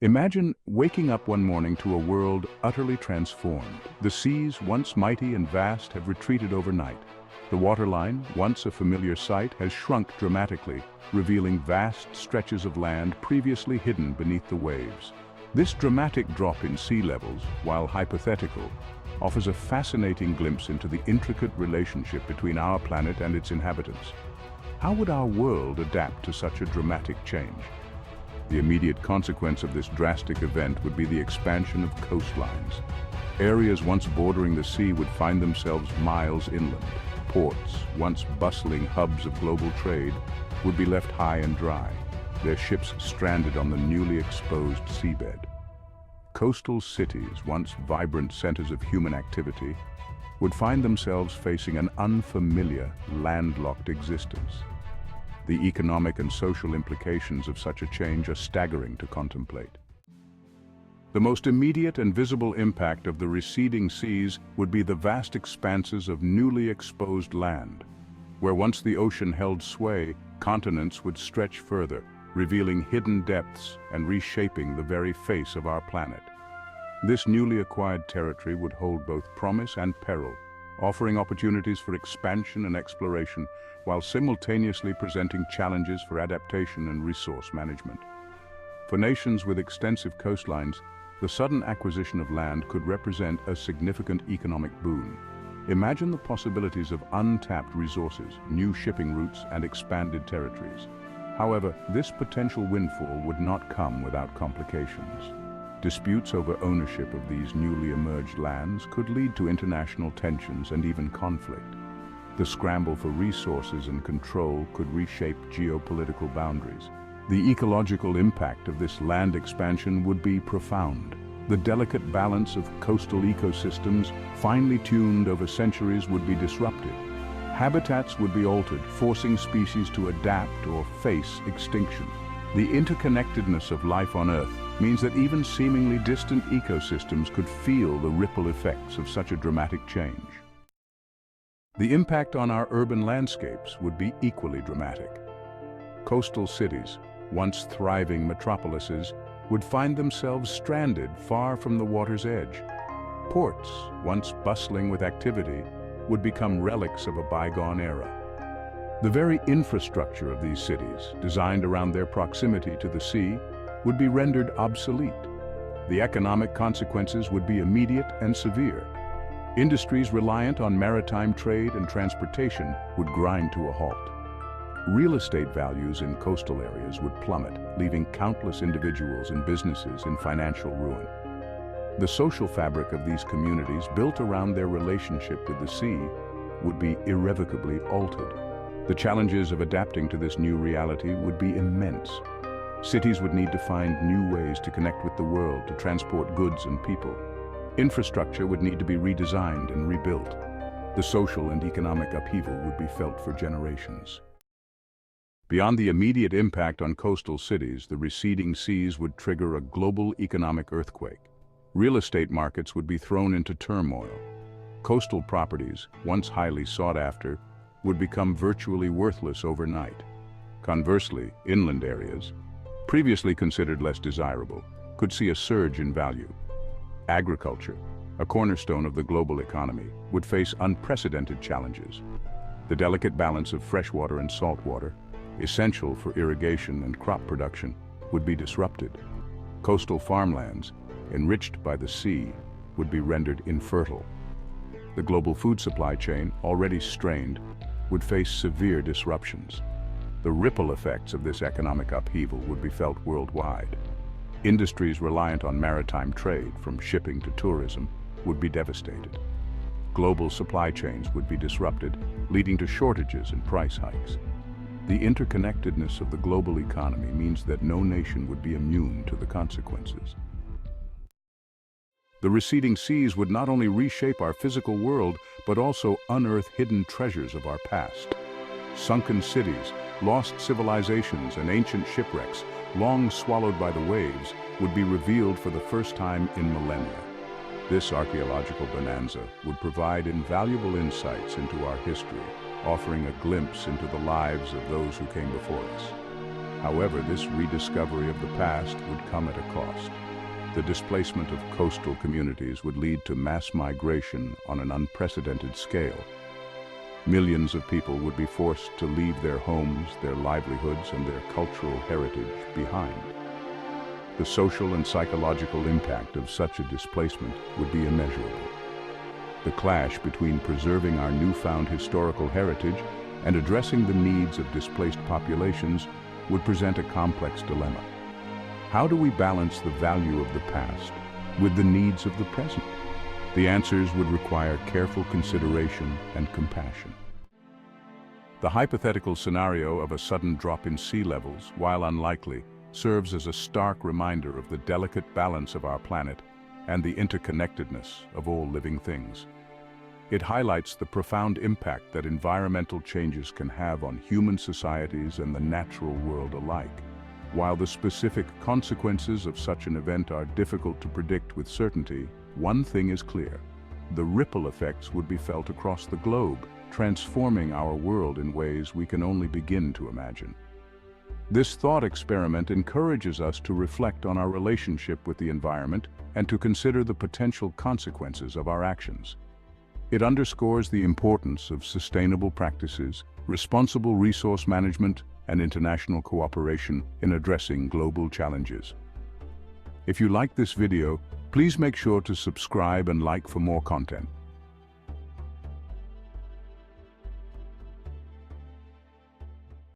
Imagine waking up one morning to a world utterly transformed. The seas, once mighty and vast, have retreated overnight. The waterline, once a familiar sight, has shrunk dramatically, revealing vast stretches of land previously hidden beneath the waves. This dramatic drop in sea levels, while hypothetical, offers a fascinating glimpse into the intricate relationship between our planet and its inhabitants. How would our world adapt to such a dramatic change? The immediate consequence of this drastic event would be the expansion of coastlines. Areas once bordering the sea would find themselves miles inland. Ports, once bustling hubs of global trade, would be left high and dry, their ships stranded on the newly exposed seabed. Coastal cities, once vibrant centers of human activity, would find themselves facing an unfamiliar, landlocked existence. The economic and social implications of such a change are staggering to contemplate. The most immediate and visible impact of the receding seas would be the vast expanses of newly exposed land. Where once the ocean held sway, continents would stretch further, revealing hidden depths and reshaping the very face of our planet. This newly acquired territory would hold both promise and peril, offering opportunities for expansion and exploration, while simultaneously presenting challenges for adaptation and resource management. For nations with extensive coastlines, the sudden acquisition of land could represent a significant economic boon. Imagine the possibilities of untapped resources, new shipping routes, and expanded territories. However, this potential windfall would not come without complications. Disputes over ownership of these newly emerged lands could lead to international tensions and even conflict. The scramble for resources and control could reshape geopolitical boundaries. The ecological impact of this land expansion would be profound. The delicate balance of coastal ecosystems, finely tuned over centuries, would be disrupted. Habitats would be altered, forcing species to adapt or face extinction. The interconnectedness of life on Earth means that even seemingly distant ecosystems could feel the ripple effects of such a dramatic change. The impact on our urban landscapes would be equally dramatic. Coastal cities, once thriving metropolises, would find themselves stranded far from the water's edge. Ports, once bustling with activity, would become relics of a bygone era. The very infrastructure of these cities, designed around their proximity to the sea, would be rendered obsolete. The economic consequences would be immediate and severe. Industries reliant on maritime trade and transportation would grind to a halt. Real estate values in coastal areas would plummet, leaving countless individuals and businesses in financial ruin. The social fabric of these communities, built around their relationship with the sea, would be irrevocably altered. The challenges of adapting to this new reality would be immense. Cities would need to find new ways to connect with the world, to transport goods and people. Infrastructure would need to be redesigned and rebuilt. The social and economic upheaval would be felt for generations. Beyond the immediate impact on coastal cities, the receding seas would trigger a global economic earthquake. Real estate markets would be thrown into turmoil. Coastal properties, once highly sought after, would become virtually worthless overnight. Conversely, inland areas, previously considered less desirable, could see a surge in value. Agriculture, a cornerstone of the global economy, would face unprecedented challenges. The delicate balance of freshwater and saltwater, essential for irrigation and crop production, would be disrupted. Coastal farmlands, enriched by the sea, would be rendered infertile. The global food supply chain, already strained, would face severe disruptions. The ripple effects of this economic upheaval would be felt worldwide. Industries reliant on maritime trade, from shipping to tourism, would be devastated. Global supply chains would be disrupted, leading to shortages and price hikes. The interconnectedness of the global economy means that no nation would be immune to the consequences. The receding seas would not only reshape our physical world, but also unearth hidden treasures of our past. Sunken cities, lost civilizations, and ancient shipwrecks, long swallowed by the waves, would be revealed for the first time in millennia. This archaeological bonanza would provide invaluable insights into our history, offering a glimpse into the lives of those who came before us. However, this rediscovery of the past would come at a cost. The displacement of coastal communities would lead to mass migration on an unprecedented scale. Millions of people would be forced to leave their homes, their livelihoods, and their cultural heritage behind. The social and psychological impact of such a displacement would be immeasurable. The clash between preserving our newfound historical heritage and addressing the needs of displaced populations would present a complex dilemma. How do we balance the value of the past with the needs of the present? The answers would require careful consideration and compassion. The hypothetical scenario of a sudden drop in sea levels, while unlikely, serves as a stark reminder of the delicate balance of our planet and the interconnectedness of all living things. It highlights the profound impact that environmental changes can have on human societies and the natural world alike. While the specific consequences of such an event are difficult to predict with certainty, one thing is clear: the ripple effects would be felt across the globe, transforming our world in ways we can only begin to imagine. This thought experiment encourages us to reflect on our relationship with the environment and to consider the potential consequences of our actions. It underscores the importance of sustainable practices, responsible resource management, and international cooperation in addressing global challenges. If you like this video, please make sure to subscribe and like for more content.